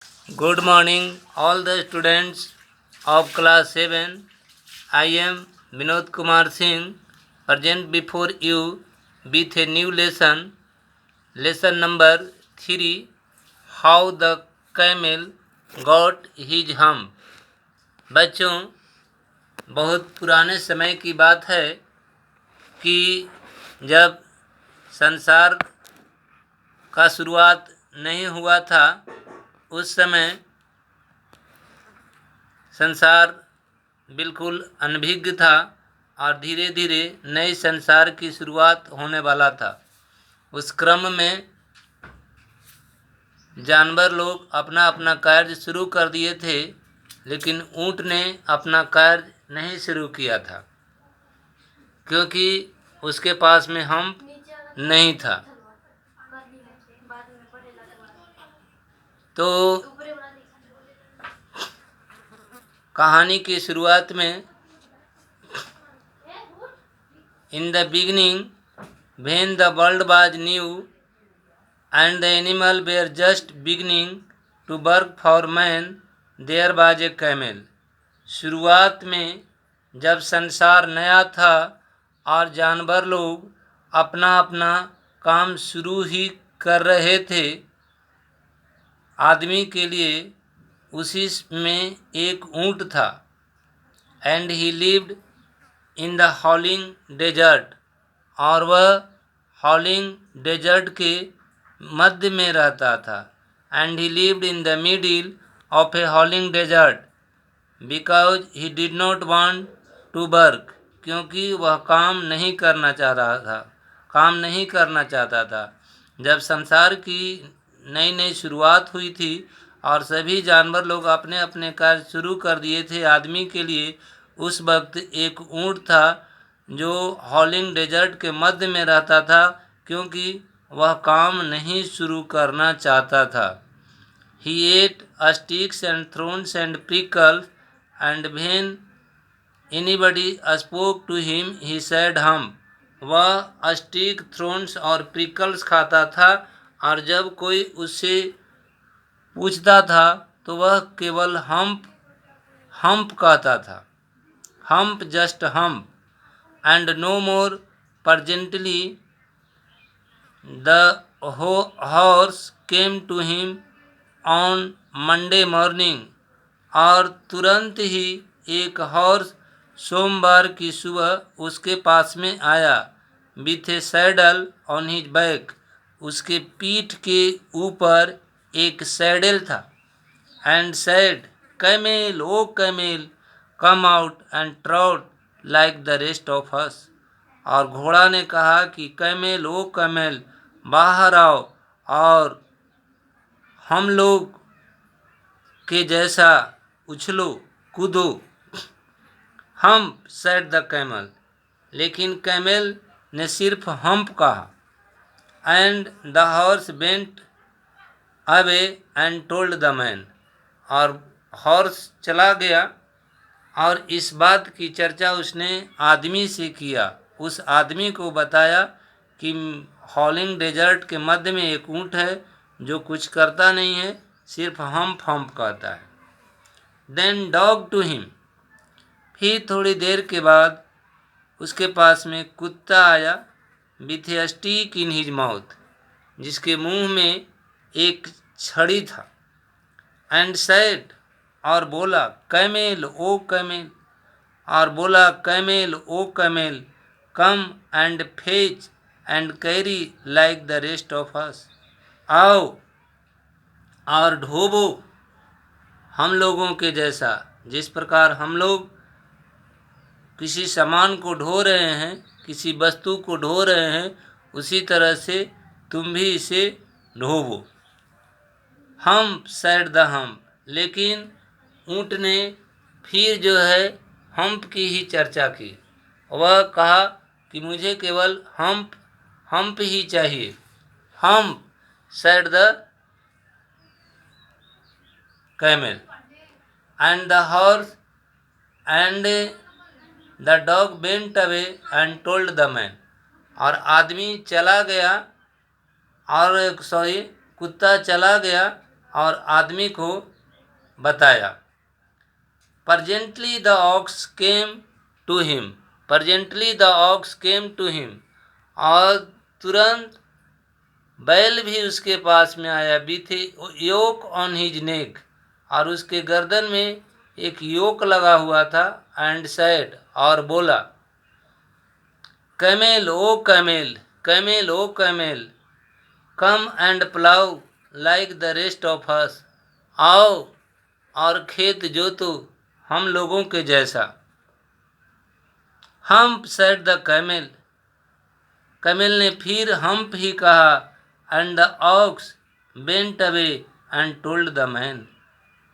Good morning, all the students of class 7. I am Vinod Kumar Singh, present before you with a new lesson number 3, How the Camel Got His Hump. बच्चों, बहुत पुराने समय की बात है कि जब संसार का शुरुआत नहीं हुआ था, उस समय संसार बिल्कुल अनभिज्ञ था और धीरे धीरे नए संसार की शुरुआत होने वाला था। उस क्रम में जानवर लोग अपना अपना कार्य शुरू कर दिए थे, लेकिन ऊँट ने अपना कार्य नहीं शुरू किया था, क्योंकि उसके पास में हम्प नहीं था। तो कहानी की शुरुआत में in the beginning when the world was new and the animal were just beginning to work for man, there was a camel. शुरुआत में जब संसार नया था और जानवर लोग अपना अपना काम शुरू ही कर रहे थे, आदमी के लिए उसी में एक ऊँट था। And he lived in the howling desert, और वह हॉलिंग डेजर्ट के मध्य में रहता था। And he lived in the middle of a howling desert because he did not want to work, क्योंकि वह काम नहीं करना चाहता था। जब संसार की नई नई शुरुआत हुई थी और सभी जानवर लोग अपने अपने कार्य शुरू कर दिए थे, आदमी के लिए उस वक्त एक ऊँट था जो हॉलिंग डेजर्ट के मध्य में रहता था, क्योंकि वह काम नहीं शुरू करना चाहता था। He ate sticks and thorns and prickles, and when anybody spoke to him, he said hump. वह स्टिक, थ्रोन्स और प्रिकल्स खाता था, और जब कोई उससे पूछता था तो वह केवल हम्प कहता था। Hump, just hump, and no more. Presently the horse came to him on Monday morning, और तुरंत ही एक हॉर्स सोमवार की सुबह उसके पास में आया। With a saddle on his back, उसके पीठ के ऊपर एक सैडल था। And said, camel, O camel, come out and trot like the rest of us. और घोड़ा ने कहा कि कैमेल, ओ कैमेल, बाहर आओ और हम लोग के जैसा उछलो कूदो। हम, सेड द कैमल, लेकिन कैमेल ने सिर्फ हम्प कहा। And the horse bent away and told the man, और हॉर्स चला गया और इस बात की चर्चा उसने आदमी से किया। उस आदमी को बताया कि हॉलिंग डेजर्ट के मध्य में एक ऊँट है जो कुछ करता नहीं है, सिर्फ हम्प हम्प कहता है। देन डॉग टू हिम, फिर थोड़ी देर के बाद उसके पास में कुत्ता आया। With A stick in his mouth, जिसके मुंह में एक छड़ी था। एंड सैड, और बोला, कैमेल, ओ कैमेल, और बोला, camel, O camel, come and fetch and carry like the rest of us. आओ और ढोबो हम लोगों के जैसा, जिस प्रकार हम लोग किसी सामान को ढो रहे हैं, किसी वस्तु को ढो रहे हैं, उसी तरह से तुम भी इसे ढोबो। हम, सैड द हम्प, लेकिन ऊँट ने फिर जो है हम्प की ही चर्चा की। वह कहा कि मुझे केवल हम्प ही चाहिए। Hump, sad the camel, and the horse and the dog bent away and told the man, और आदमी चला गया, और कुत्ता चला गया और आदमी को बताया। Presently the ox came to him. Presently the ox came to him. और तुरंत बैल भी उसके पास में आया। With yoke on his neck, और उसके गर्दन में एक योक लगा हुआ था। एंड सैड, और बोला, camel O camel, camel O camel, come and plough like the rest of us. आओ और खेत जोतो हम लोगों के जैसा। Humph said the camel, camel ने फिर हम्प ही कहा। And the ox went away and told the man,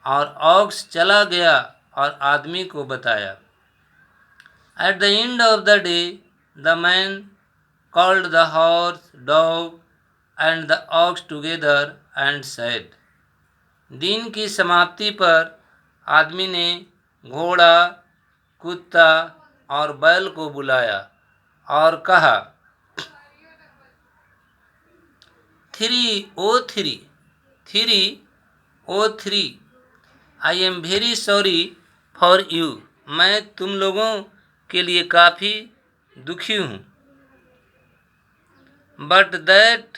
और ऑक्स चला गया और आदमी को बताया। At the end of the day the man called the horse, dog and the ox together and said. दिन की समाप्ति पर आदमी ने घोड़ा, कुत्ता और बैल को बुलाया और कहा, three O three, I am very sorry for you. मैं तुम लोगों के लिए काफ़ी दुखी हूँ। But that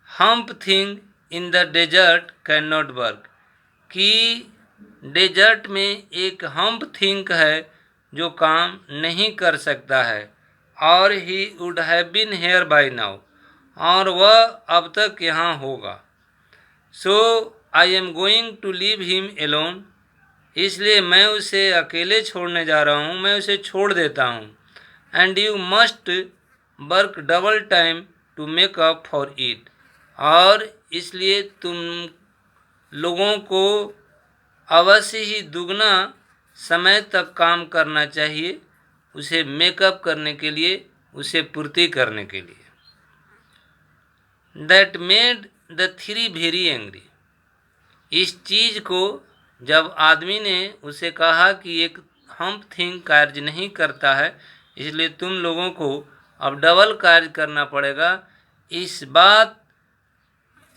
humph thing in the desert can not work, कि डेजर्ट में एक हम्प थिंक है जो काम नहीं कर सकता है। और he would have been here by now, और वह अब तक यहाँ होगा। So I am going to leave him alone, इसलिए मैं उसे अकेले छोड़ने जा रहा हूँ, मैं उसे छोड़ देता हूँ। And you must work double time to make up for it, और इसलिए तुम लोगों को अवश्य ही दुगना समय तक काम करना चाहिए, उसे मेकअप करने के लिए, उसे पूर्ति करने के लिए। That made the three very angry, इस चीज़ को जब आदमी ने उसे कहा कि एक हम्प थिंग कार्य नहीं करता है, इसलिए तुम लोगों को अब डबल कार्य करना पड़ेगा, इस बात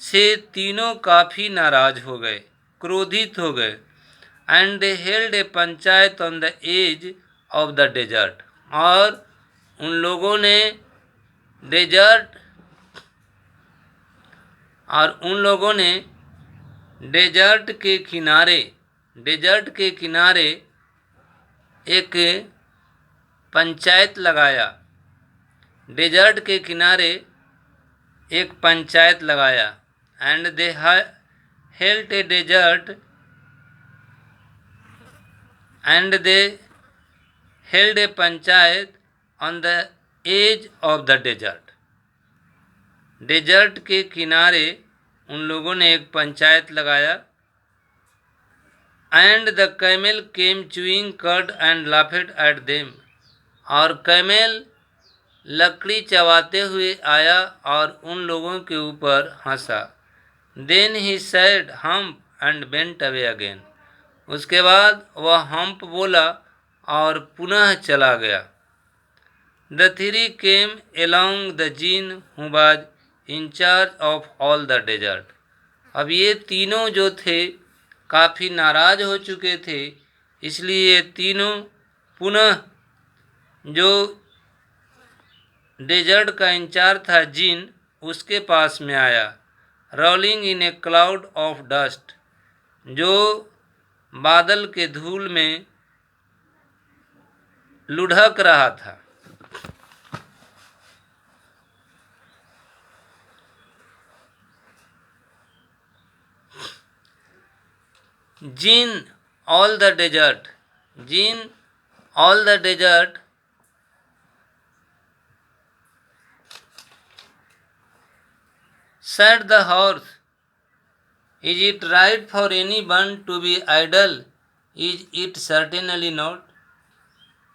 से तीनों काफ़ी नाराज हो गए, क्रोधित हो गए। And they held a panchayat on the edge of the desert, और उन लोगों ने डेजर्ट के किनारे एक पंचायत लगाया। डेजर्ट के किनारे एक पंचायत लगाया। And they held a desert and they held a panchayat on the edge of the desert, desert के किनारे उन लोगों ने एक पंचायत लगाया। And the camel came chewing curd and laughed at them, और कैमेल लकड़ी चबाते हुए आया और उन लोगों के ऊपर हंसा। Then he said humph and went away again, उसके बाद वह हम्प बोला और पुनः चला गया। The three came along the djinn who was in charge of all the desert, अब ये तीनों जो थे काफ़ी नाराज हो चुके थे, इसलिए ये तीनों पुनः जो डेजर्ट का इंचार्ज था जीन, उसके पास में आया। Rolling in a cloud of dust, जो बादल के धूल में लुढ़क रहा था। Djinn all the desert, djinn all the desert said the horse, is it right for anyone to be idle? Is it certainly not?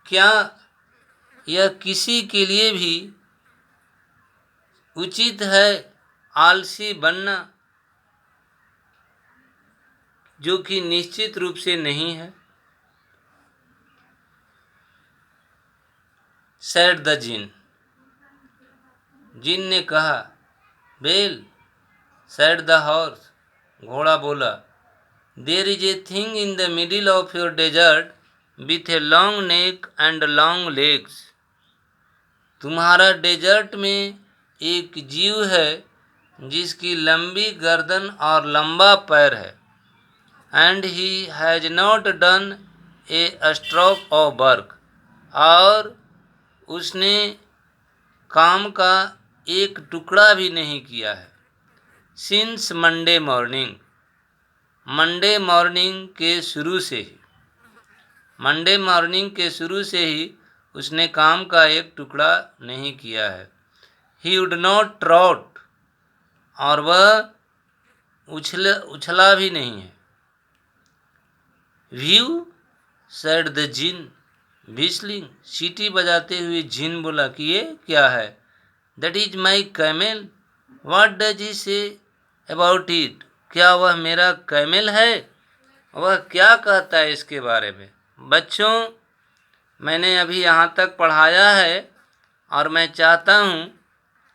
क्या यह किसी के लिए भी उचित है आलसी बनना, जो कि निश्चित रूप से नहीं है। Said the जिन ने कहा, बेल said the horse. घोड़ा बोला, there is a thing in the middle of your desert with a long neck and long legs. तुम्हारा डेजर्ट में एक जीव है जिसकी लंबी गर्दन और लंबा पैर है. And he has not done a stroke of work. और उसने काम का एक टुकड़ा भी नहीं किया है. Since Monday morning. Monday morning के शुरू से ही. मंडे मॉर्निंग के शुरू से ही उसने काम का एक टुकड़ा नहीं किया है. He would not trot. और वह उछला भी नहीं है. View, said the jinn, whistling. सीटी बजाते हुए जिन बोला कि ये क्या है. That is my camel. What does he say about it? क्या वह मेरा कैमल है? वह क्या कहता है इसके बारे में? बच्चों, मैंने अभी यहाँ तक पढ़ाया है और मैं चाहता हूँ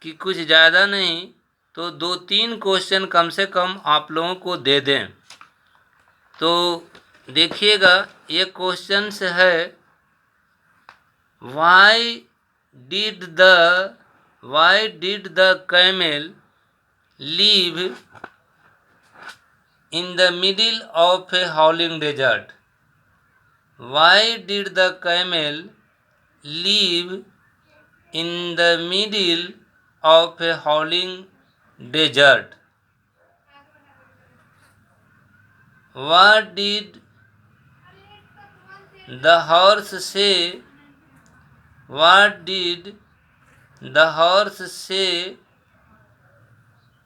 कि कुछ ज़्यादा नहीं तो 2-3 क्वेश्चन कम से कम आप लोगों को दे दें. तो देखिएगा, ये क्वेश्चन है, Why did the camel live in the middle of a howling desert? Why did the camel live in the middle of a howling desert? What did the horse say? What did the horse say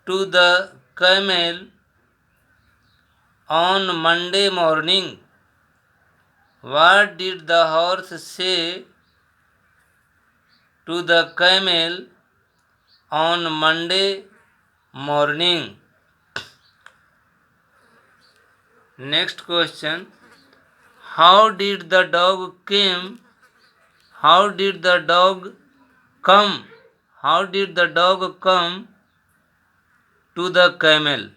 to the camel on Monday morning? What did the horse say to the camel on Monday morning? Next question. How did the dog come? How did the dog come? How did the dog come to the camel?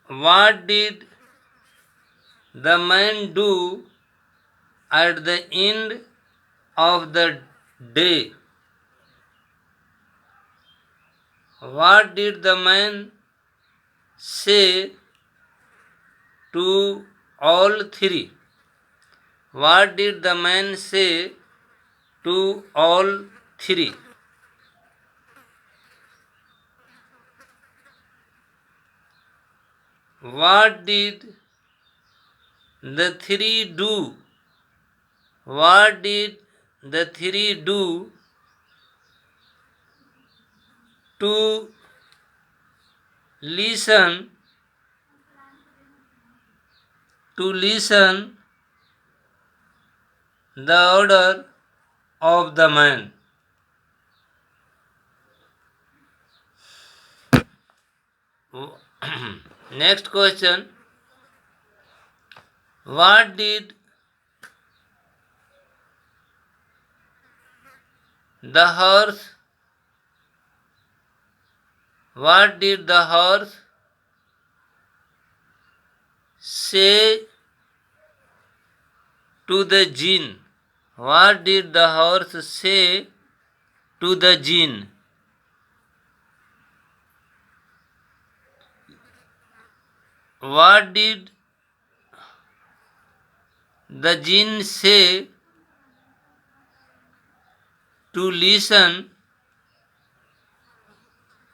What did the man do at the end of the day? What did the man say to all three? What did the man say to all three? What did the three do? What did the three do to listen the order of the man? Next question. What did the horse say to the jinn? What did the horse say to the jinn? What did the jinn say to listen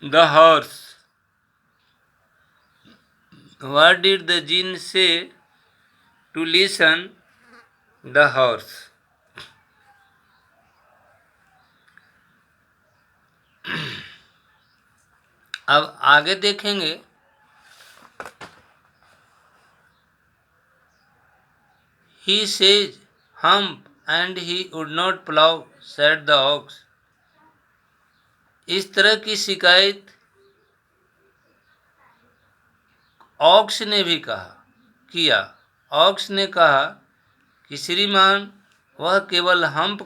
the horse? What did the jinn say to listen the horse? अब आगे देखेंगे. He says hump and he would not plow, said the ox. इस तरह की शिकायत aux ने भी किया. ऑक्स ने कहा कि श्रीमान, वह केवल हम्प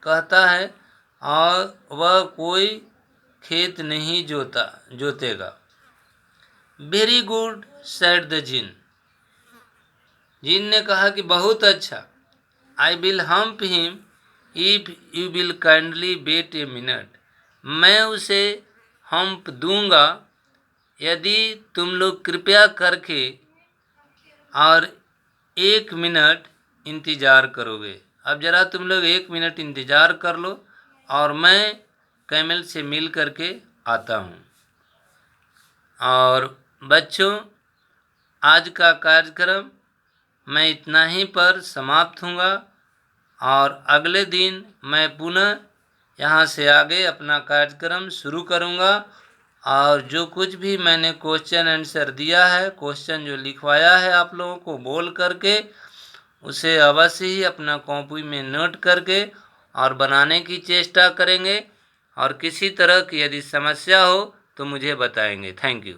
कहता है और वह कोई खेत नहीं जोतेगा। Very good said the djinn. Djinn ने कहा कि बहुत अच्छा। I will humph him if you will kindly wait a minute. मैं उसे हम्प दूंगा यदि तुम लोग कृपया करके और 1 मिनट इंतज़ार करोगे। अब ज़रा तुम लोग 1 मिनट इंतज़ार कर लो और मैं कैमल से मिल करके आता हूँ। और बच्चों, आज का कार्यक्रम मैं इतना ही पर समाप्त हूँगा और अगले दिन मैं पुनः यहाँ से आगे अपना कार्यक्रम शुरू करूँगा और जो कुछ भी मैंने क्वेश्चन आंसर दिया है, क्वेश्चन जो लिखवाया है आप लोगों को बोल करके, उसे अवश्य ही अपना कॉपी में नोट करके और बनाने की चेष्टा करेंगे और किसी तरह की यदि समस्या हो तो मुझे बताएंगे। Thank you.